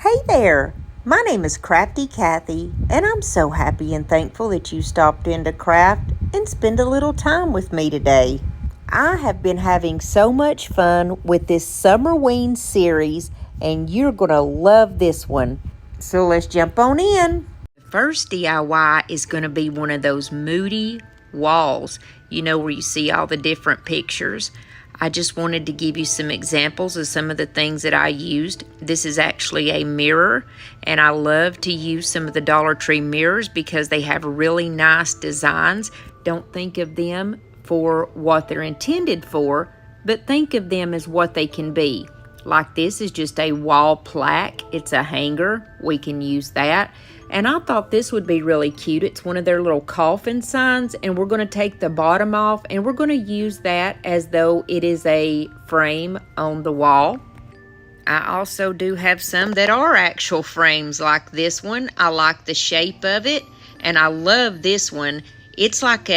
Hey there! My name is Crafty Kathy, and I'm so happy and thankful that you stopped in to craft and spend a little time with me today. I have been having so much fun with this SUMMERWEEN series, and you're going to love this one. So let's jump on in. The first DIY is going to be one of those Moody walls, where you see all the different pictures. I just wanted to give you some examples of some of the things that I used. This is actually a mirror, and I love to use some of the Dollar Tree mirrors because they have really nice designs. Don't think of them for what they're intended for, but think of them as what they can be. Like this is just a wall plaque. It's a hanger. We can use that. And I thought this would be really cute. It's one of their little coffin signs, and we're going to take the bottom off and we're going to use that as though it is a frame on the wall. I also do have some that are actual frames like this one. I like the shape of it, and I love this one. It's like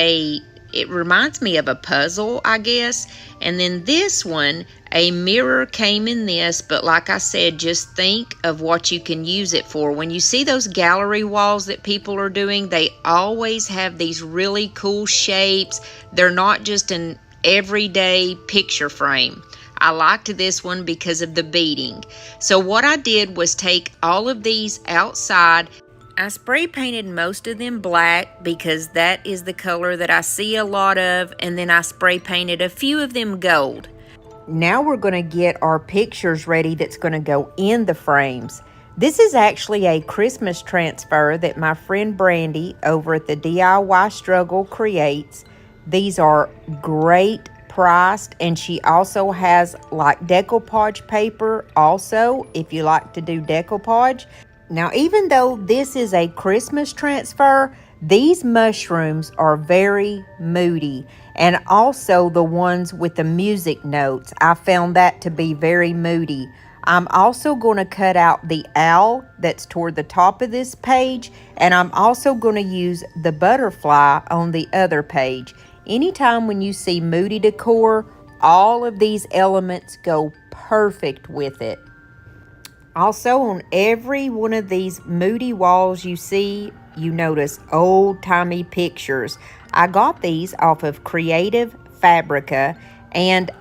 it reminds me of a puzzle, I guess. And then this one, a mirror came in this, but like I said, just think of what you can use it for. When you see those gallery walls that people are doing, they always have these really cool shapes. They're not just an everyday picture frame. I liked this one because of the beading. So what I did was take all of these outside. I spray painted most of them black because that is the color that I see a lot of, and then I spray painted a few of them gold. Now we're going to get our pictures ready that's going to go in the frames. This is actually a Christmas transfer that my friend Brandy over at the DIY Struggle creates. These are great priced, and she also has like decoupage paper also if you like to do decoupage. Now, even though this is a Christmas transfer, these mushrooms are very moody, and also the ones with the music notes. I found that to be very moody. I'm also going to cut out the owl that's toward the top of this page, and I'm also going to use the butterfly on the other page. Anytime when you see moody decor, all of these elements go perfect with it. Also, on every one of these moody walls you see, you notice old-timey pictures. I got these off of Creative Fabrica, and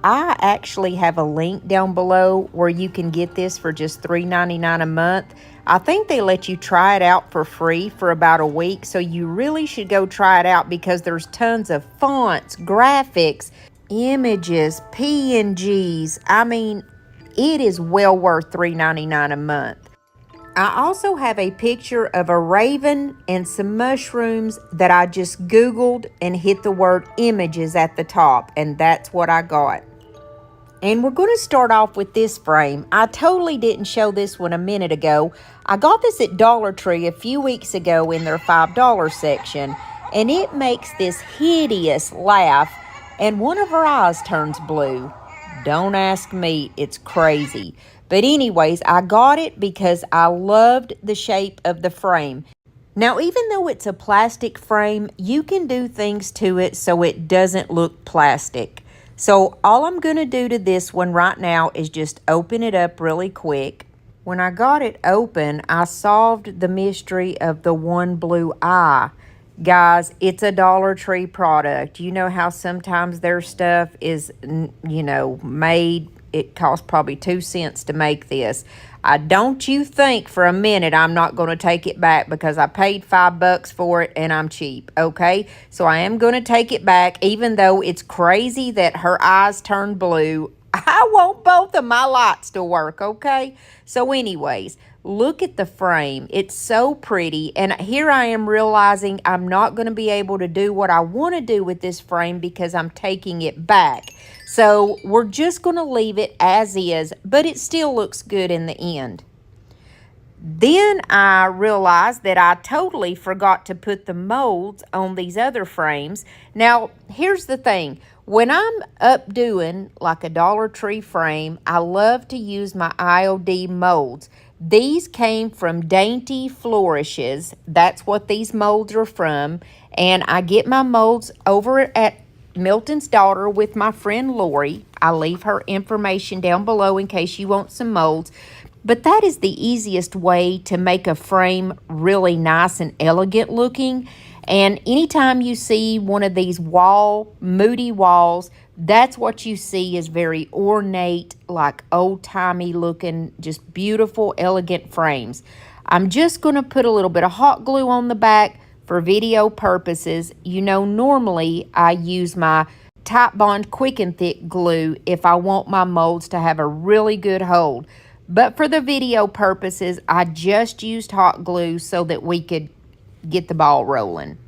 I actually have a link down below where you can get this for just $3.99 a month. I think they let you try it out for free for about a week, so you really should go try it out because there's tons of fonts, graphics, images, PNGs. I mean, it is well worth $3.99 a month. I also have a picture of a raven and some mushrooms that I just Googled and hit the word images at the top, and that's what I got. And we're going to start off with this frame. I totally didn't show this one a minute ago. I got this at Dollar Tree a few weeks ago in their $5 section, and it makes this hideous laugh, and one of her eyes turns blue. Don't ask me, it's crazy. But anyways, I got it because I loved the shape of the frame. Now, even though it's a plastic frame, you can do things to it so it doesn't look plastic. So all I'm going to do to this one right now is just open it up really quick. When I got it open, I solved the mystery of the one blue eye. Guys, it's a Dollar Tree product. You know how sometimes their stuff is, made. It costs probably 2 cents to make this. Don't you think for a minute I'm not going to take it back because I paid $5 for it and I'm cheap, okay? So I am going to take it back, even though it's crazy that her eyes turned blue. I want both of my lights to work, okay? So anyways, look at the frame. It's so pretty. And here I am realizing I'm not going to be able to do what I want to do with this frame because I'm taking it back. So we're just going to leave it as is, but it still looks good in the end. Then I realized that I totally forgot to put the molds on these other frames. Now, here's the thing. When I'm up doing like a Dollar Tree frame, I love to use my IOD molds. These came from Dainty Flourishes. That's what these molds are from. And I get my molds over at Milton's Daughter with my friend Lori. I'll leave her information down below in case you want some molds. But that is the easiest way to make a frame really nice and elegant looking. And anytime you see one of these Moody walls, that's what you see is very ornate, like old-timey looking, just beautiful, elegant frames. I'm just going to put a little bit of hot glue on the back for video purposes. You know, normally I use my Titebond Quick and Thick glue if I want my molds to have a really good hold. But for the video purposes, I just used hot glue so that we could get the ball rolling.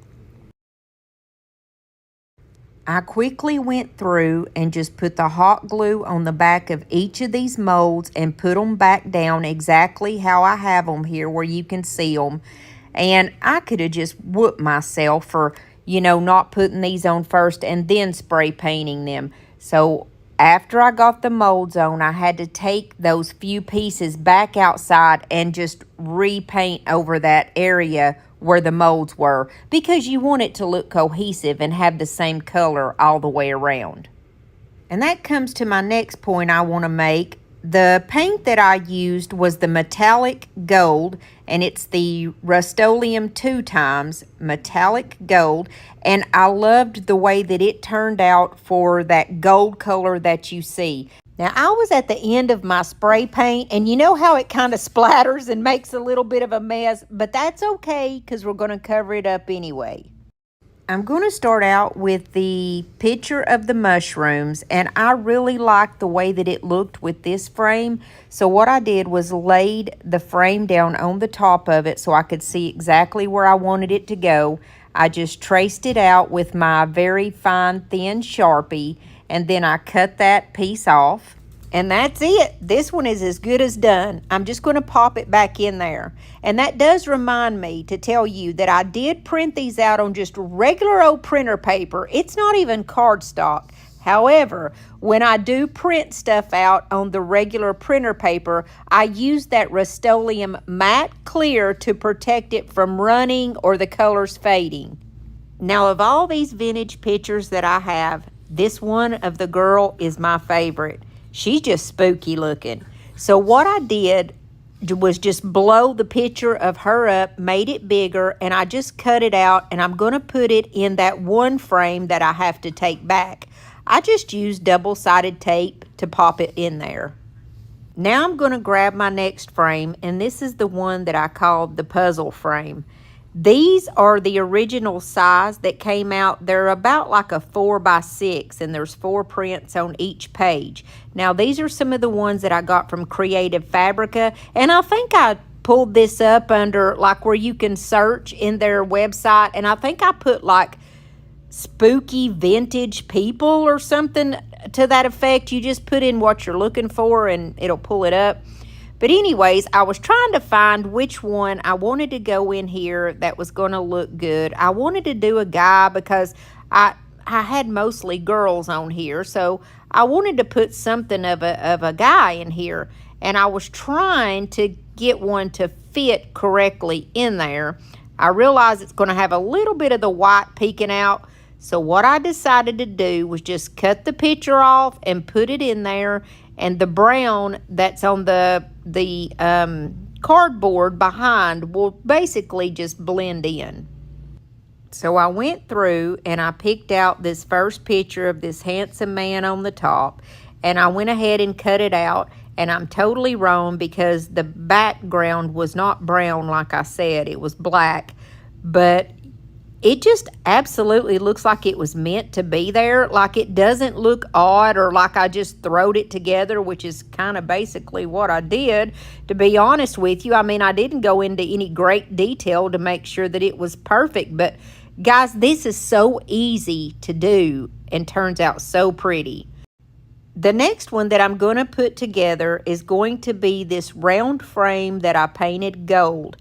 I quickly went through and just put the hot glue on the back of each of these molds and put them back down exactly how I have them here where you can see them. And I could have just whooped myself for, you know, not putting these on first and then spray painting them. So after I got the molds on, I had to take those few pieces back outside and just repaint over that area where the molds were, because you want it to look cohesive and have the same color all the way around. And that comes to my next point I want to make. The paint that I used was the metallic gold, and it's the Rust-Oleum 2x metallic gold, and I loved the way that it turned out for that gold color that you see. Now, I was at the end of my spray paint, and you know how it kind of splatters and makes a little bit of a mess, but that's okay because we're going to cover it up anyway. I'm going to start out with the picture of the mushrooms, and I really liked the way that it looked with this frame. So what I did was laid the frame down on the top of it so I could see exactly where I wanted it to go. I just traced it out with my very fine thin Sharpie, and then I cut that piece off. And that's it. This one is as good as done. I'm just going to pop it back in there. And that does remind me to tell you that I did print these out on just regular old printer paper. It's not even cardstock. However, when I do print stuff out on the regular printer paper, I use that Rust-Oleum matte clear to protect it from running or the colors fading. Now, of all these vintage pictures that I have, this one of the girl is my favorite. She's just spooky looking. So what I did was just blow the picture of her up, made it bigger, and I just cut it out, and I'm going to put it in that one frame that I have to take back. I just used double-sided tape to pop it in there. Now I'm going to grab my next frame, and this is the one that I called the puzzle frame. These are the original size that came out. They're about like a 4x6, and there's 4 prints on each page. Now, these are some of the ones that I got from Creative Fabrica, and I think I pulled this up under like where you can search in their website, and I think I put like spooky vintage people or something to that effect. You just put in what you're looking for, and it'll pull it up. But anyways, I was trying to find which one I wanted to go in here that was going to look good. I wanted to do a guy because I had mostly girls on here, so I wanted to put something of a guy in here. And I was trying to get one to fit correctly in there. I realized it's going to have a little bit of the white peeking out. So what I decided to do was just cut the picture off and put it in there. And the brown that's on the cardboard behind will basically just blend in. So I went through and I picked out this first picture of this handsome man on the top, and I went ahead and cut it out. And I'm totally wrong because the background was not brown like I said, it was black. But it just absolutely looks like it was meant to be there. Like it doesn't look odd or like I just throwed it together, which is kind of basically what I did, to be honest with you. I mean, I didn't go into any great detail to make sure that it was perfect. But guys, this is so easy to do and turns out so pretty. The next one that I'm going to put together is going to be this round frame that I painted gold.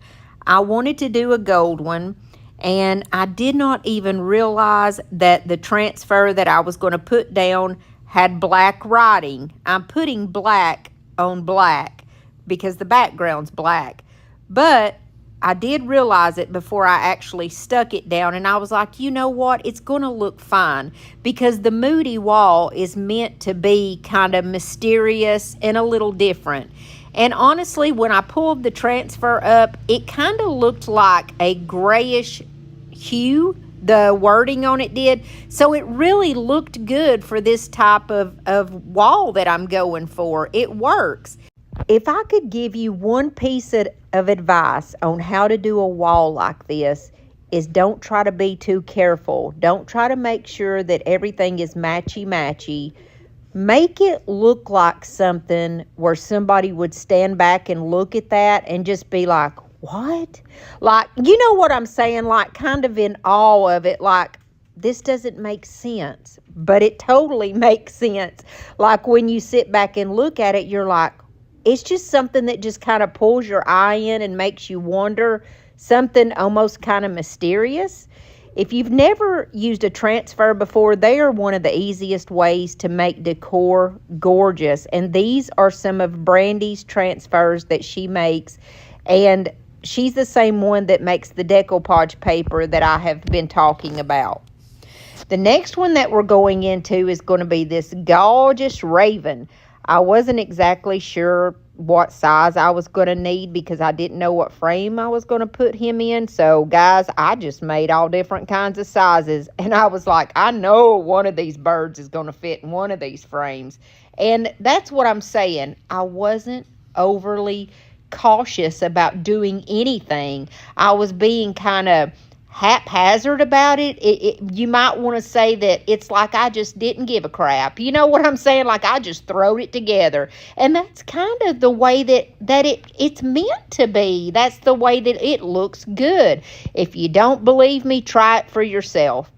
I wanted to do a gold one. And I did not even realize that the transfer that I was going to put down had black writing. I'm putting black on black because the background's black. But I did realize it before I actually stuck it down. And I was like, you know what? It's going to look fine because the Moody wall is meant to be kind of mysterious and a little different. And honestly, when I pulled the transfer up, it kind of looked like a grayish hue. The wording on it did. So it really looked good for this type of wall that I'm going for. It works. If I could give you one piece of advice on how to do a wall like this, is don't try to be too careful. Don't try to make sure that everything is matchy-matchy. Make it look like something where somebody would stand back and look at that and just be like, what? Like, you know what I'm saying? Like, kind of in awe of it. Like, this doesn't make sense. But it totally makes sense. Like, when you sit back and look at it, you're like, it's just something that just kind of pulls your eye in and makes you wonder, something almost kind of mysterious. If you've never used a transfer before, they are one of the easiest ways to make decor gorgeous. And these are some of Brandy's transfers that she makes. And she's the same one that makes the decoupage paper that I have been talking about. The next one that we're going into is going to be this gorgeous raven. I wasn't exactly sure what size I was going to need because I didn't know what frame I was going to put him in. So, guys, I just made all different kinds of sizes. And I was like, I know one of these birds is going to fit in one of these frames. And that's what I'm saying. I wasn't overly cautious about doing anything. I was being kind of haphazard about it. You might want to say that it's like I just didn't give a crap. You know what I'm saying? Like I just throwed it together. And that's kind of the way that it's meant to be. That's the way that it looks good. If you don't believe me, try it for yourself.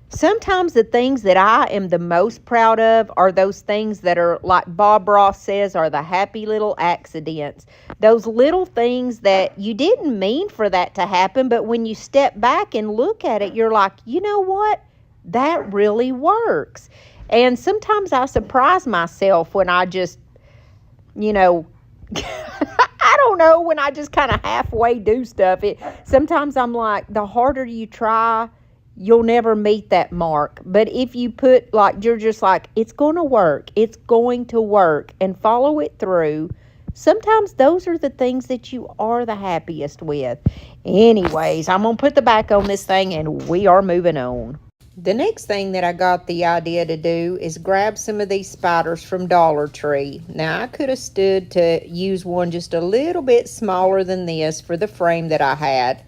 Sometimes the things that I am the most proud of are those things that are, like Bob Ross says, are the happy little accidents. Those little things that you didn't mean for that to happen, but when you step back and look at it, you're like, you know what? That really works. And sometimes I surprise myself when I just, I don't know, when I just kind of halfway do stuff. Sometimes I'm like, the harder you try, you'll never meet that mark. But if you put, like, you're just like, it's going to work, and follow it through, sometimes those are the things that you are the happiest with. Anyways, I'm going to put the back on this thing, and we are moving on. The next thing that I got the idea to do is grab some of these spiders from Dollar Tree. Now, I could have stood to use one just a little bit smaller than this for the frame that I had,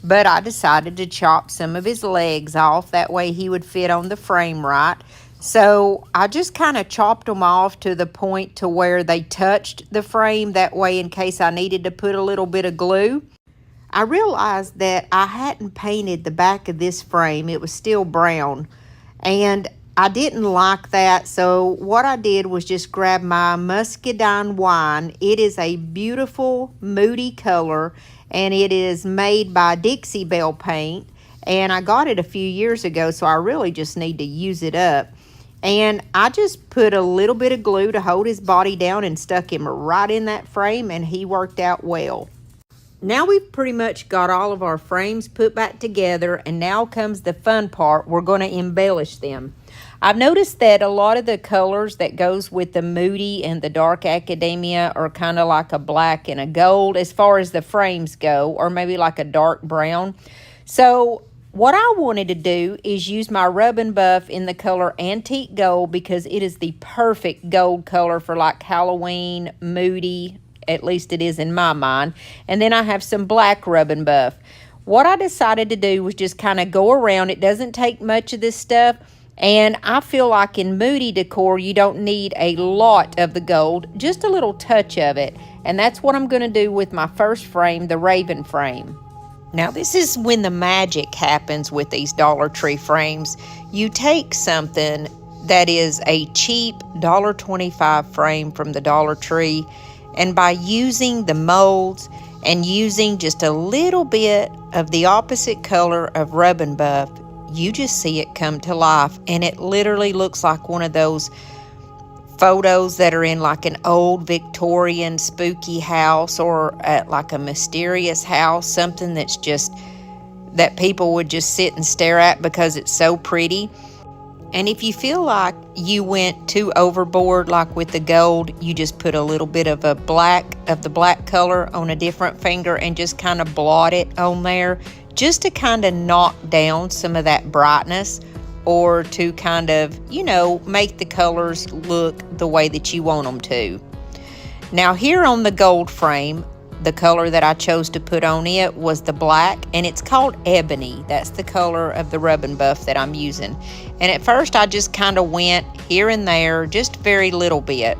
but I decided to chop some of his legs off. That way he would fit on the frame right. So I just kind of chopped them off to the point to where they touched the frame. That way, in case I needed to put a little bit of glue. I realized that I hadn't painted the back of this frame. It was still brown. And I didn't like that. So what I did was just grab my muscadine wine. It is a beautiful Moody color, and it is made by Dixie Belle Paint, and I got it a few years ago, so I really just need to use it up. And I just put a little bit of glue to hold his body down and stuck him right in that frame, and he worked out well. Now we've pretty much got all of our frames put back together, and now comes the fun part. We're going to embellish them. I've noticed that a lot of the colors that goes with the Moody and the dark academia are kind of like a black and a gold as far as the frames go, or maybe like a dark brown. So what I wanted to do is use my rub and buff in the color antique gold, because it is the perfect gold color for like Halloween, Moody, at least it is in my mind. And then I have some black rub and buff. What I decided to do was just kind of go around. It doesn't take much of this stuff. And I feel like in Moody decor, you don't need a lot of the gold, just a little touch of it. And that's what I'm going to do with my first frame, the Raven frame. Now, this is when the magic happens with these Dollar Tree frames. You take something that is a cheap $1.25 frame from the Dollar Tree, and by using the molds and using just a little bit of the opposite color of rub and buff, you just see it come to life, and it literally looks like one of those photos that are in like an old Victorian spooky house, or at like a mysterious house, something that's just that people would just sit and stare at because it's so pretty. And if you feel like you went too overboard, like with the gold, you just put a little bit of the black color on a different finger and just kind of blot it on there, just to kind of knock down some of that brightness, or to kind of, make the colors look the way that you want them to. Now here on the gold frame, the color that I chose to put on it was the black, and it's called ebony. That's the color of the rub and buff that I'm using. And at first I just kind of went here and there, just very little bit.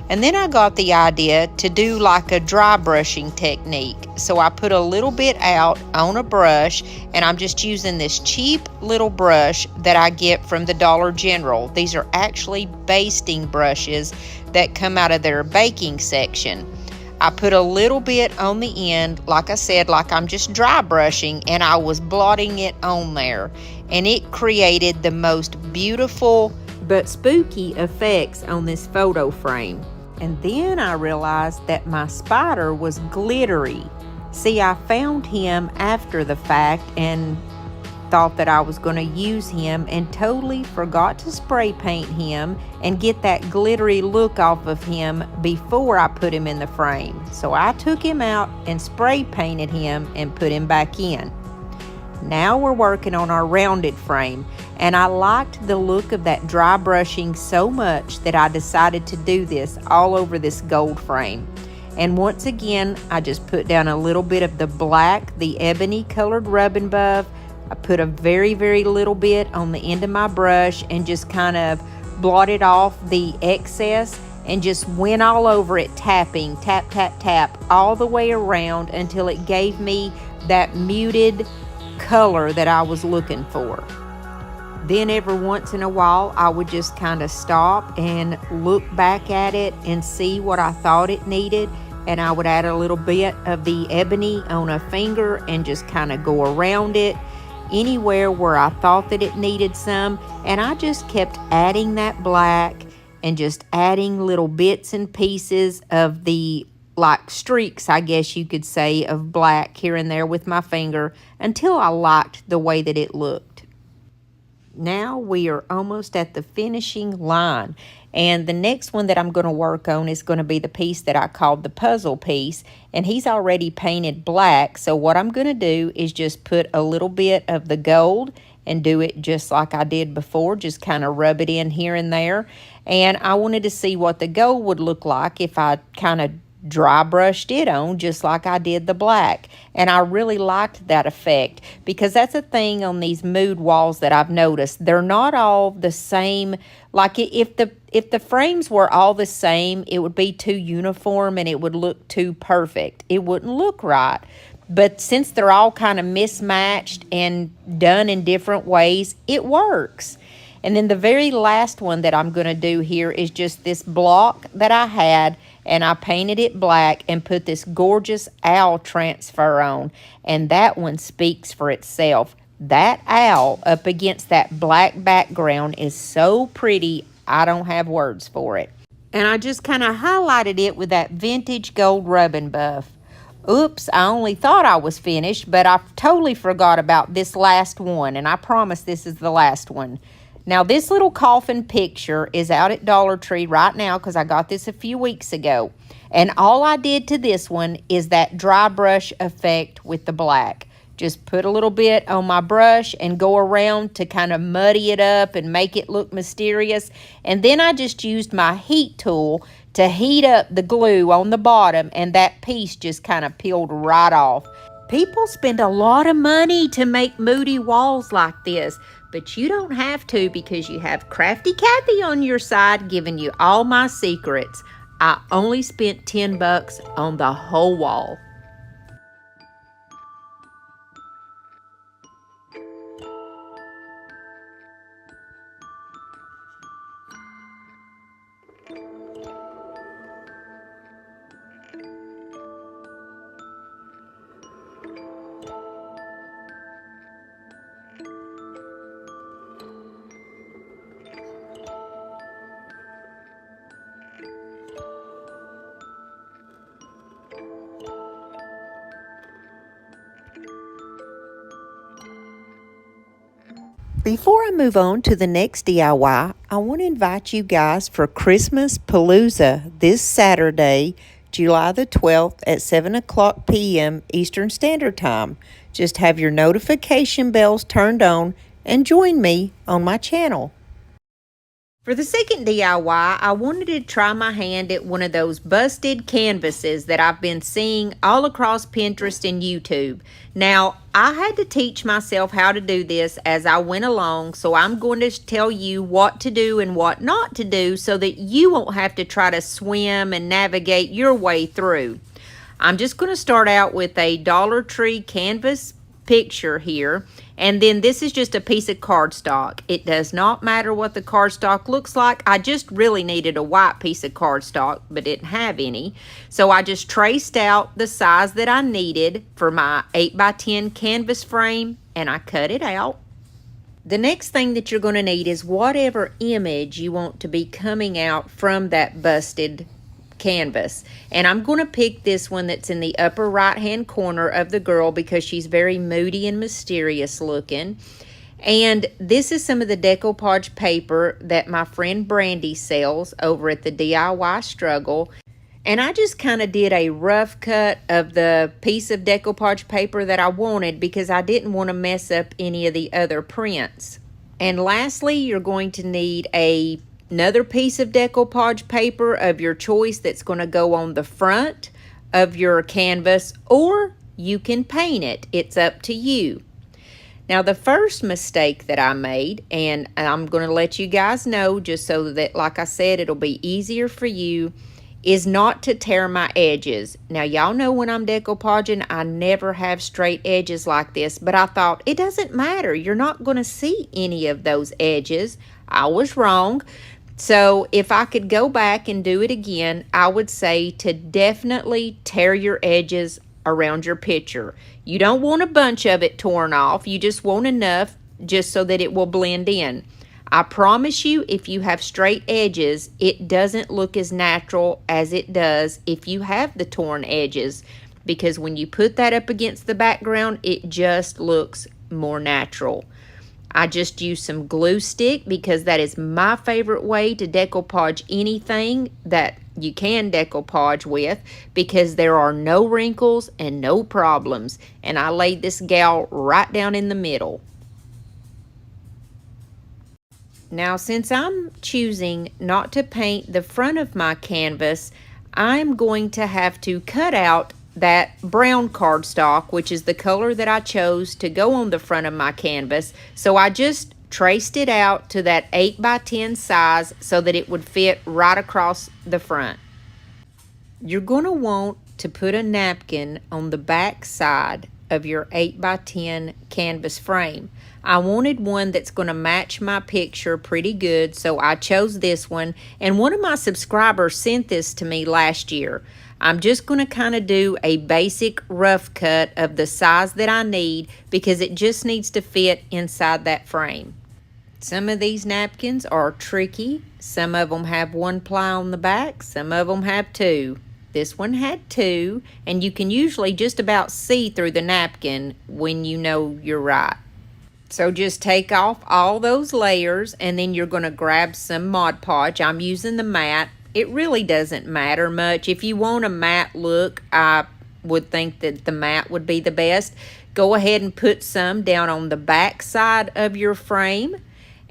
And then I got the idea to do like a dry brushing technique. So I put a little bit out on a brush, and I'm just using this cheap little brush that I get from the Dollar General. These are actually basting brushes that come out of their baking section. I put a little bit on the end, like I said, like I'm just dry brushing, and I was blotting it on there. And it created the most beautiful but spooky effects on this photo frame. And then I realized that my spider was glittery. See, I found him after the fact and thought that I was going to use him, and totally forgot to spray paint him and get that glittery look off of him before I put him in the frame. So I took him out and spray painted him and put him back in. Now we're working on our rounded frame, and I liked the look of that dry brushing so much that I decided to do this all over this gold frame. And once again, I just put down a little bit of the black, the ebony colored rub and buff. I put a very, very little bit on the end of my brush and just kind of blotted off the excess and just went all over it, tapping, tap, tap, tap, all the way around until it gave me that muted color that I was looking for. Then every once in a while, I would just kind of stop and look back at it and see what I thought it needed. And I would add a little bit of the ebony on a finger and just kind of go around it anywhere where I thought that it needed some. And I just kept adding that black and just adding little bits and pieces of the like streaks, I guess you could say, of black here and there with my finger until I liked the way that it looked. Now we are almost at the finishing line, and the next one that I'm going to work on is going to be the piece that I called the puzzle piece, and he's already painted black. So what I'm going to do is just put a little bit of the gold and do it just like I did before, just kind of rub it in here and there. And I wanted to see what the gold would look like if I kind of dry brushed it on just like I did the black. And I really liked that effect, because that's a thing on these mood walls that I've noticed. They're not all the same. Like if the frames were all the same, it would be too uniform and it would look too perfect. It wouldn't look right. But since they're all kind of mismatched and done in different ways, it works. And then the very last one that I'm going to do here is just this block that I had, and I painted it black and put this gorgeous owl transfer on. And that one speaks for itself. That owl up against that black background is so pretty, I don't have words for it. And I just kind of highlighted it with that vintage gold rub and buff. Oops, I only thought I was finished, but I totally forgot about this last one, and I promise this is the last one. Now, this little coffin picture is out at Dollar Tree right now because I got this a few weeks ago. And all I did to this one is that dry brush effect with the black. Just put a little bit on my brush and go around to kind of muddy it up and make it look mysterious. And then I just used my heat tool to heat up the glue on the bottom, and that piece just kind of peeled right off. People spend a lot of money to make Moody walls like this, but you don't have to, because you have Crafty Kathy on your side giving you all my secrets. I only spent $10 on the whole wall. Before I move on to the next DIY, I want to invite you guys for Christmas Palooza this Saturday, July the 12th at 7 o'clock p.m. Eastern Standard Time. Just have your notification bells turned on and join me on my channel. For the second DIY, I wanted to try my hand at one of those busted canvases that I've been seeing all across Pinterest and YouTube. Now, I had to teach myself how to do this as I went along, so I'm going to tell you what to do and what not to do so that you won't have to try to swim and navigate your way through. I'm just going to start out with a Dollar Tree canvas picture here, and then this is just a piece of cardstock. It does not matter what the cardstock looks like. I just really needed a white piece of cardstock, but didn't have any. So I just traced out the size that I needed for my 8x10 canvas frame, and I cut it out. The next thing that you're going to need is whatever image you want to be coming out from that busted canvas, and I'm going to pick this one that's in the upper right hand corner of the girl because she's very moody and mysterious looking. And this is some of the decoupage paper that my friend Brandy sells over at the DIY Struggle, and I just kind of did a rough cut of the piece of decoupage paper that I wanted because I didn't want to mess up any of the other prints. And lastly, you're going to need another piece of decoupage paper of your choice that's going to go on the front of your canvas, or you can paint it. It's up to you. Now, the first mistake that I made, and I'm going to let you guys know just so that, like I said, it'll be easier for you, is not to tear my edges. Now, y'all know when I'm decoupaging, I never have straight edges like this, but I thought it doesn't matter. You're not going to see any of those edges. I was wrong. So if I could go back and do it again, I would say to definitely tear your edges around your picture. You don't want a bunch of it torn off. You just want enough just so that it will blend in. I promise you, if you have straight edges, it doesn't look as natural as it does if you have the torn edges, because when you put that up against the background, it just looks more natural. I just used some glue stick because that is my favorite way to decoupage anything that you can decoupage with, because there are no wrinkles and no problems. And I laid this gal right down in the middle. Now, since I'm choosing not to paint the front of my canvas, I'm going to have to cut out that brown cardstock, which is the color that I chose to go on the front of my canvas. So I just traced it out to that 8x10 size so that it would fit right across the front. You're going to want to put a napkin on the back side of your 8x10 canvas frame. I wanted one that's going to match my picture pretty good, so I chose this one, and one of my subscribers sent this to me last year. I'm just going to kind of do a basic rough cut of the size that I need because it just needs to fit inside that frame. Some of these napkins are tricky. Some of them have one ply on the back, some of them have two. This one had two, and you can usually just about see through the napkin when you know you're right. So just take off all those layers, and then you're going to grab some Mod Podge. I'm using the matte. It really doesn't matter much. If you want a matte look, I would think that the matte would be the best. Go ahead and put some down on the back side of your frame.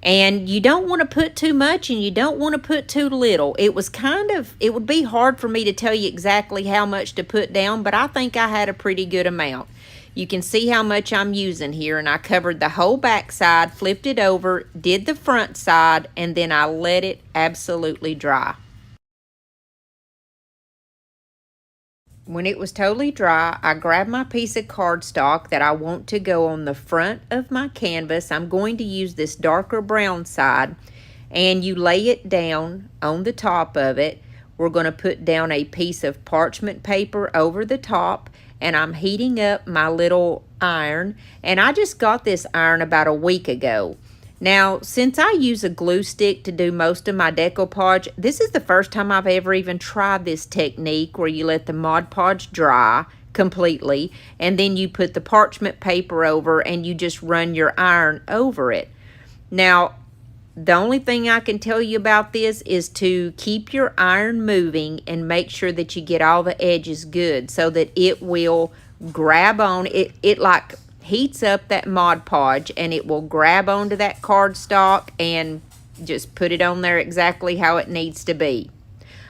And you don't want to put too much and you don't want to put too little. It would be hard for me to tell you exactly how much to put down, but I think I had a pretty good amount. You can see how much I'm using here, and I covered the whole back side, flipped it over, did the front side, and then I let it absolutely dry. When it was totally dry, I grabbed my piece of cardstock that I want to go on the front of my canvas. I'm going to use this darker brown side, and you lay it down on the top of it. We're going to put down a piece of parchment paper over the top, and I'm heating up my little iron, and I just got this iron about a week ago. Now, since I use a glue stick to do most of my decoupage, this is the first time I've ever even tried this technique where you let the Mod Podge dry completely, and then you put the parchment paper over and you just run your iron over it. Now, the only thing I can tell you about this is to keep your iron moving and make sure that you get all the edges good so that it will grab on. It like heats up that Mod Podge and it will grab onto that cardstock and just put it on there exactly how it needs to be.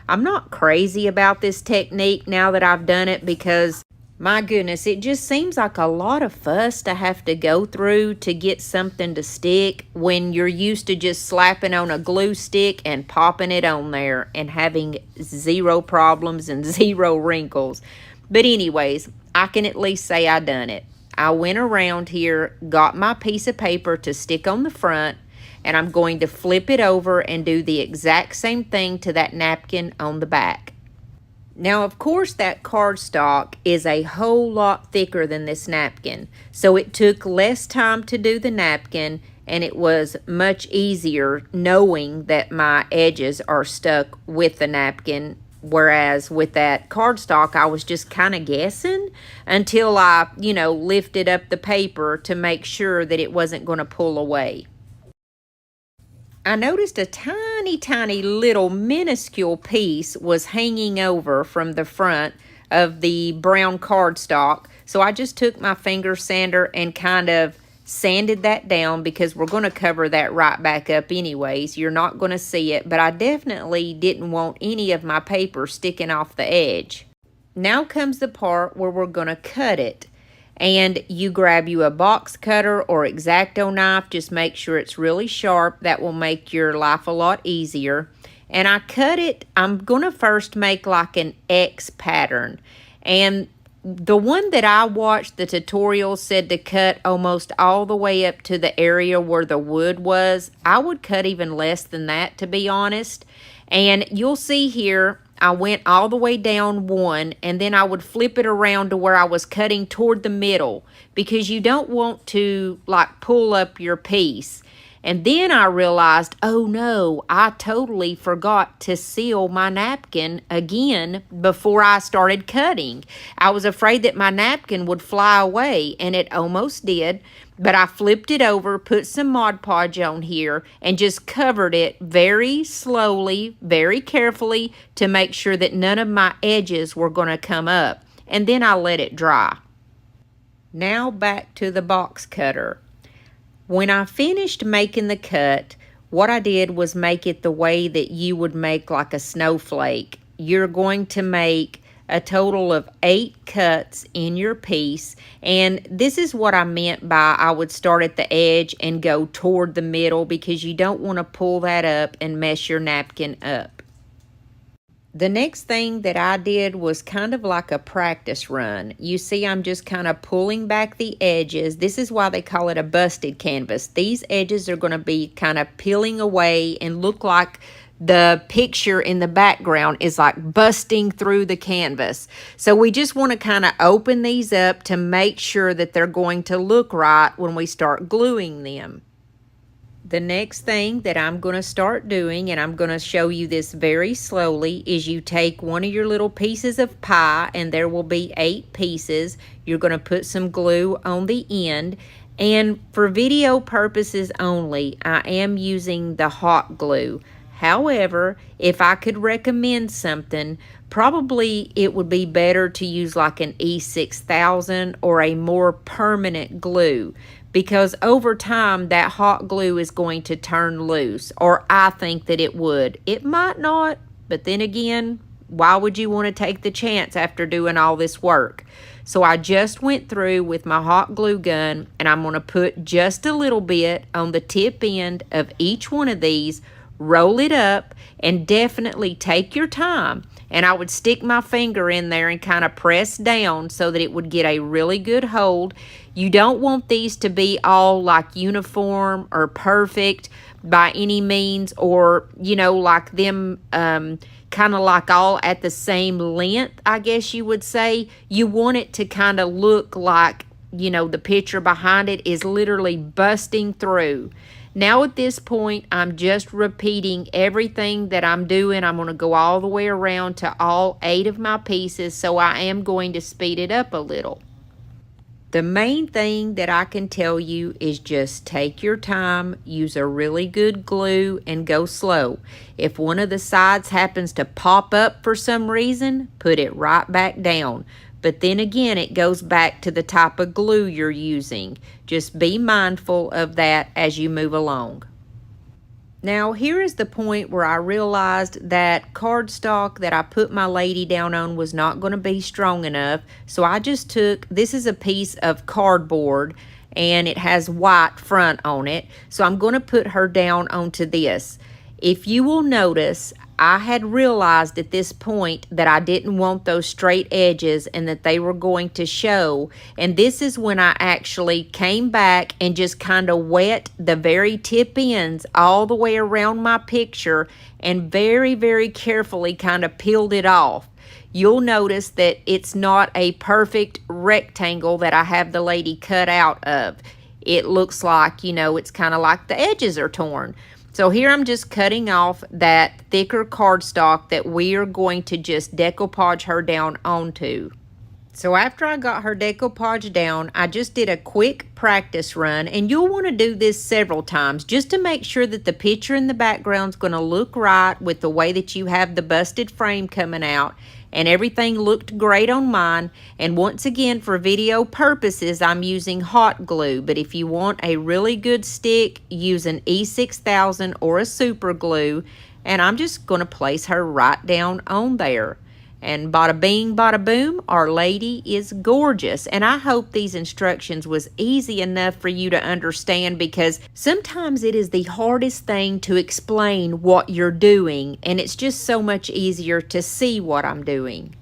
I'm not crazy about this technique now that I've done it because, my goodness, it just seems like a lot of fuss to have to go through to get something to stick when you're used to just slapping on a glue stick and popping it on there and having zero problems and zero wrinkles. But anyways, I can at least say I done it. I went around here, got my piece of paper to stick on the front, and I'm going to flip it over and do the exact same thing to that napkin on the back. Now, of course, that cardstock is a whole lot thicker than this napkin, so it took less time to do the napkin, and it was much easier knowing that my edges are stuck with the napkin, whereas with that cardstock, I was just kind of guessing until I, lifted up the paper to make sure that it wasn't going to pull away. I noticed a tiny little minuscule piece was hanging over from the front of the brown cardstock. So I just took my finger sander and kind of sanded that down because we're going to cover that right back up anyways. You're not going to see it, but I definitely didn't want any of my paper sticking off the edge. Now comes the part where we're going to cut it. And you grab you a box cutter or X-Acto knife. Just make sure it's really sharp. That will make your life a lot easier. And I cut it. I'm going to first make like an X pattern. And the one that I watched, the tutorial said to cut almost all the way up to the area where the wood was. I would cut even less than that, to be honest. And you'll see here, I went all the way down one, and then I would flip it around to where I was cutting toward the middle because you don't want to like pull up your piece. And then I realized, oh no, I totally forgot to seal my napkin again before I started cutting. I was afraid that my napkin would fly away, and it almost did. But I flipped it over, put some Mod Podge on here, and just covered it very slowly, very carefully to make sure that none of my edges were going to come up. And then I let it dry. Now back to the box cutter. When I finished making the cut, what I did was make it the way that you would make like a snowflake. You're going to make a total of 8 cuts in your piece, and this is what I meant by I would start at the edge and go toward the middle because you don't want to pull that up and mess your napkin up. The next thing that I did was kind of like a practice run. You see, I'm just kind of pulling back the edges. This is why they call it a busted canvas. These edges are going to be kind of peeling away and look like the picture in the background is like busting through the canvas. So we just want to kind of open these up to make sure that they're going to look right when we start gluing them. The next thing that I'm going to start doing, and I'm going to show you this very slowly, is you take one of your little pieces of pie, and there will be 8 pieces. You're going to put some glue on the end. And for video purposes only, I am using the hot glue. However, if I could recommend something, probably it would be better to use like an E6000 or a more permanent glue, because over time that hot glue is going to turn loose, or I think that it would. It might not, but then again, why would you want to take the chance after doing all this work? So I just went through with my hot glue gun, and I'm going to put just a little bit on the tip end of each one of these, roll it up, and definitely take your time. And I would stick my finger in there and kind of press down so that it would get a really good hold. You don't want these to be all like uniform or perfect by any means, or, like them kind of like all at the same length, I guess you would say. You want it to kind of look like, the picture behind it is literally busting through. Now at this point, I'm just repeating everything that I'm doing. I'm going to go all the way around to all 8 of my pieces, so I am going to speed it up a little. The main thing that I can tell you is just take your time, use a really good glue, and go slow. If one of the sides happens to pop up for some reason, put it right back down. But then again, it goes back to the type of glue you're using. Just be mindful of that as you move along. Now, here is the point where I realized that cardstock that I put my lady down on was not going to be strong enough. So I just took, this is a piece of cardboard and it has white front on it. So I'm going to put her down onto this. If you will notice, I had realized at this point that I didn't want those straight edges and that they were going to show. And this is when I actually came back and just kind of wet the very tip ends all the way around my picture and very, very carefully kind of peeled it off. You'll notice that it's not a perfect rectangle that I have the lady cut out of. It looks like, you know, it's kind of like the edges are torn. So here I'm just cutting off that thicker cardstock that we are going to just decoupage her down onto. So after I got her decoupage down, I just did a quick practice run, and you'll want to do this several times just to make sure that the picture in the background is going to look right with the way that you have the busted frame coming out. And everything looked great on mine. And once again, for video purposes, I'm using hot glue. But if you want a really good stick, use an E6000 or a super glue. And I'm just going to place her right down on there. And bada bing, bada boom, our lady is gorgeous. And I hope these instructions was easy enough for you to understand, because sometimes it is the hardest thing to explain what you're doing, and it's just so much easier to see what I'm doing.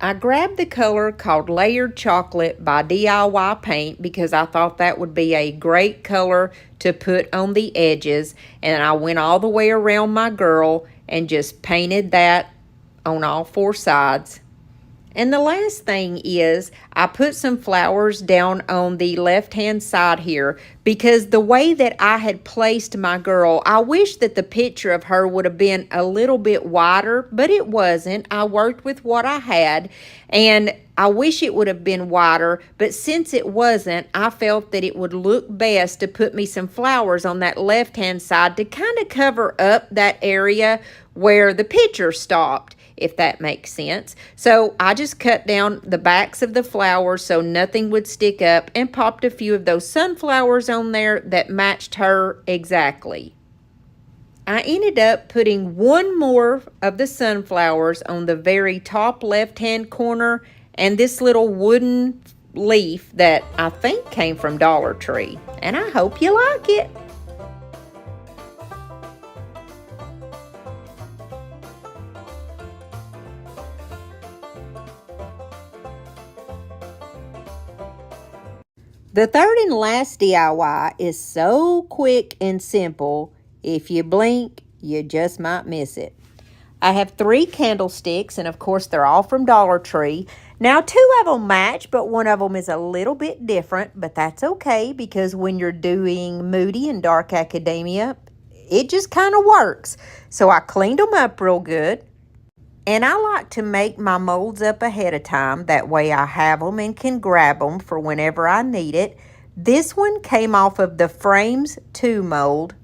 I grabbed the color called Layered Chocolate by DIY Paint because I thought that would be a great color to put on the edges, and I went all the way around my girl and just painted that on all four sides. And the last thing is I put some flowers down on the left-hand side here because the way that I had placed my girl, I wish that the picture of her would have been a little bit wider, but it wasn't. I worked with what I had, and I wish it would have been wider, but since it wasn't, I felt that it would look best to put me some flowers on that left-hand side to kind of cover up that area where the picture stopped, if that makes sense. So I just cut down the backs of the flowers so nothing would stick up and popped a few of those sunflowers on there that matched her exactly. I ended up putting one more of the sunflowers on the very top left-hand corner and this little wooden leaf that I think came from Dollar Tree. And I hope you like it. The third and last DIY is so quick and simple, if you blink, you just might miss it. I have 3 candlesticks, and of course they're all from Dollar Tree. Now 2 of them match, but one of them is a little bit different, but that's okay because when you're doing Moody and Dark Academia, it just kind of works. So I cleaned them up real good. And I like to make my molds up ahead of time. That way I have them and can grab them for whenever I need it. This one came off of the Frames 2 mold.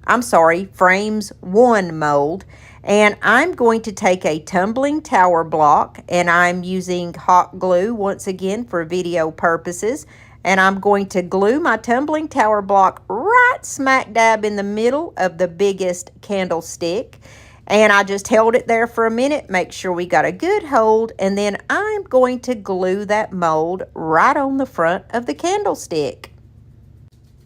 Frames 1 mold. And I'm going to take a tumbling tower block, and I'm using hot glue once again for video purposes. And I'm going to glue my tumbling tower block right smack dab in the middle of the biggest candlestick. And I just held it there for a minute, make sure we got a good hold, and then I'm going to glue that mold right on the front of the candlestick.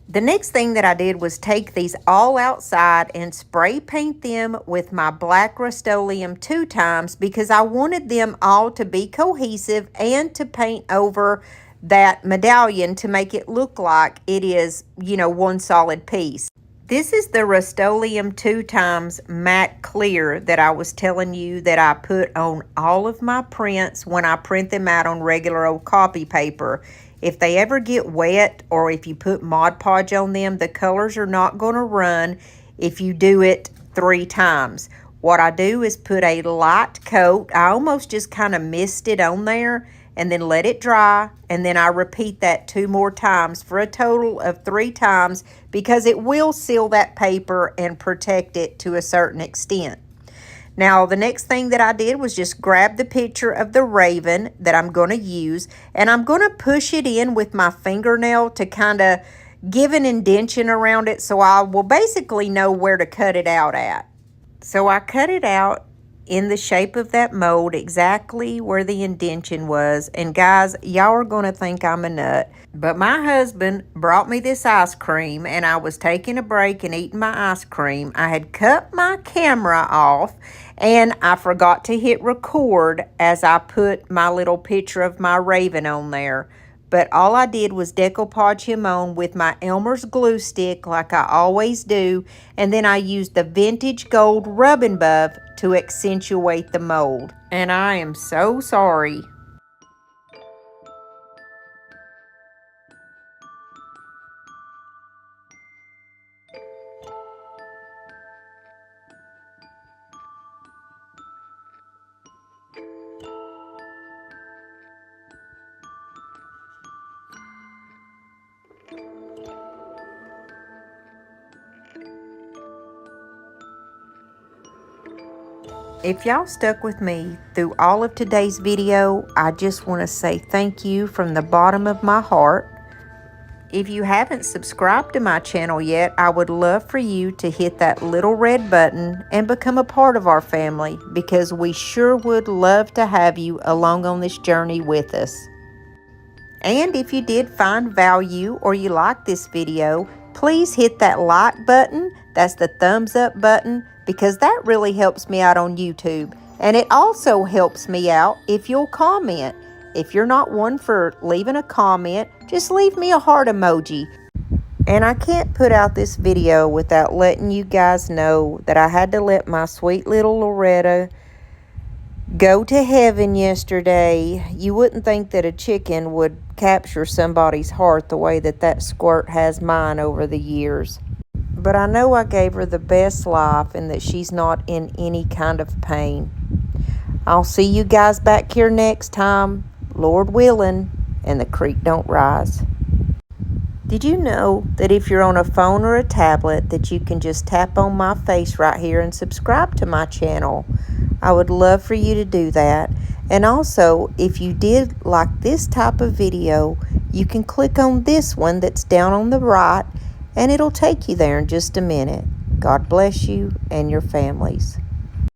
The next thing that I did was take these all outside and spray paint them with my black Rust-Oleum 2 times because I wanted them all to be cohesive and to paint over that medallion to make it look like it is, you know, one solid piece. This is the Rust-Oleum 2 times matte clear that I was telling you that I put on all of my prints when I print them out on regular old copy paper. If they ever get wet or if you put Mod Podge on them, the colors are not going to run if you do it 3 times. What I do is put a light coat. I almost just kind of mist it on there, and then let it dry, and then I repeat that 2 more times for a total of 3 times because it will seal that paper and protect it to a certain extent. Now, the next thing that I did was just grab the picture of the raven that I'm going to use, and I'm going to push it in with my fingernail to kind of give an indentation around it so I will basically know where to cut it out at. So I cut it out in the shape of that mold, exactly where the indentation was. And guys, y'all are going to think I'm a nut, but my husband brought me this ice cream, and I was taking a break and eating my ice cream. I had cut my camera off, and I forgot to hit record as I put my little picture of my raven on there. But all I did was decoupage him on with my Elmer's glue stick like I always do. And then I used the vintage gold rubbing buff to accentuate the mold. And I am so sorry. If y'all stuck with me through all of today's video, I just want to say thank you from the bottom of my heart. If you haven't subscribed to my channel yet, I would love for you to hit that little red button and become a part of our family, because we sure would love to have you along on this journey with us. And if you did find value or you like this video, please hit that like button. That's the thumbs up button, because that really helps me out on YouTube. And it also helps me out if you'll comment. If you're not one for leaving a comment, just leave me a heart emoji. And I can't put out this video without letting you guys know that I had to let my sweet little Loretta go to heaven yesterday. You wouldn't think that a chicken would capture somebody's heart the way that that squirt has mine over the years. But I know I gave her the best life and that she's not in any kind of pain. I'll see you guys back here next time, Lord willing, and the creek don't rise. Did you know that if you're on a phone or a tablet that you can just tap on my face right here and subscribe to my channel? I would love for you to do that. And also, if you did like this type of video, you can click on this one that's down on the right, and it'll take you there in just a minute. God bless you and your families.